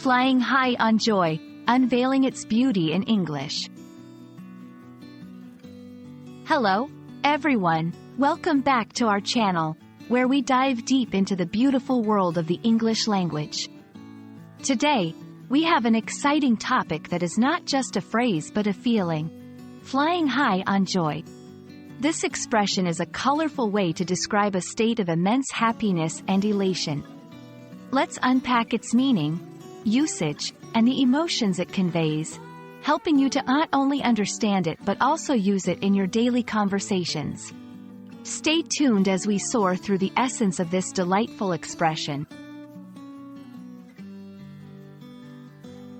Flying high on joy, unveiling its beauty in English. Hello, everyone. Welcome back to our channel, where we dive deep into the beautiful world of the English language. Today, we have an exciting topic that is not just a phrase but a feeling. Flying high on joy. This expression is a colorful way to describe a state of immense happiness and elation. Let's unpack its meaning, usage, and the emotions it conveys, helping you to not only understand it but also use it in your daily conversations. Stay tuned as we soar through the essence of this delightful expression.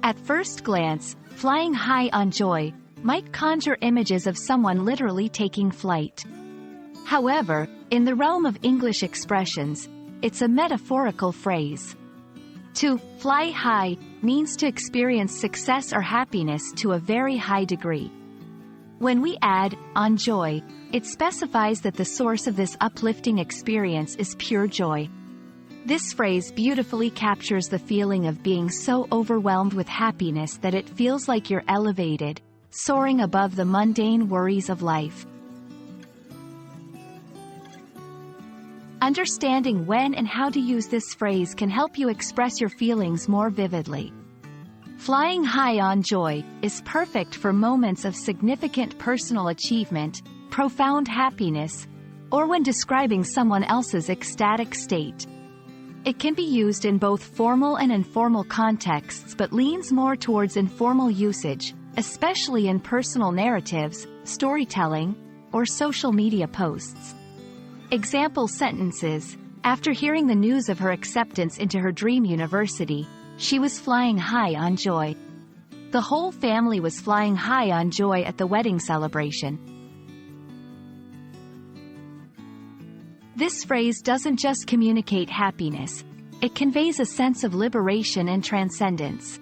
At first glance, flying high on joy might conjure images of someone literally taking flight. However, in the realm of English expressions, it's a metaphorical phrase. To fly high means to experience success or happiness to a very high degree. When we add on joy, it specifies that the source of this uplifting experience is pure joy. This phrase beautifully captures the feeling of being so overwhelmed with happiness that it feels like you're elevated, soaring above the mundane worries of life. Understanding when and how to use this phrase can help you express your feelings more vividly. Flying high on joy is perfect for moments of significant personal achievement, profound happiness, or when describing someone else's ecstatic state. It can be used in both formal and informal contexts but leans more towards informal usage, especially in personal narratives, storytelling, or social media posts. Example sentences: after hearing the news of her acceptance into her dream university, she was flying high on joy. The whole family was flying high on joy at the wedding celebration. This phrase doesn't just communicate happiness, it conveys a sense of liberation and transcendence.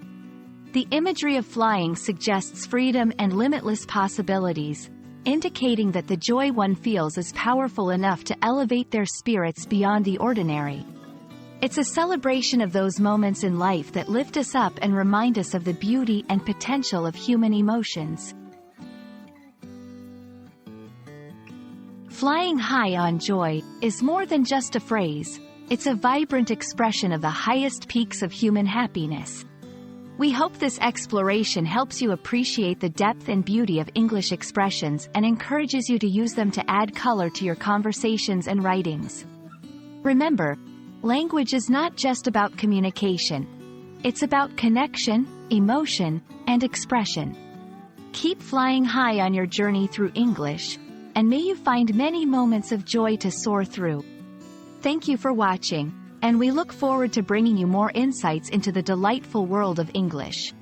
The imagery of flying suggests freedom and limitless possibilities, indicating that the joy one feels is powerful enough to elevate their spirits beyond the ordinary. It's a celebration of those moments in life that lift us up and remind us of the beauty and potential of human emotions. Flying high on joy is more than just a phrase, it's a vibrant expression of the highest peaks of human happiness. We hope this exploration helps you appreciate the depth and beauty of English expressions and encourages you to use them to add color to your conversations and writings. Remember, language is not just about communication. It's about connection, emotion, and expression. Keep flying high on your journey through English, and may you find many moments of joy to soar through. Thank you for watching, and we look forward to bringing you more insights into the delightful world of English.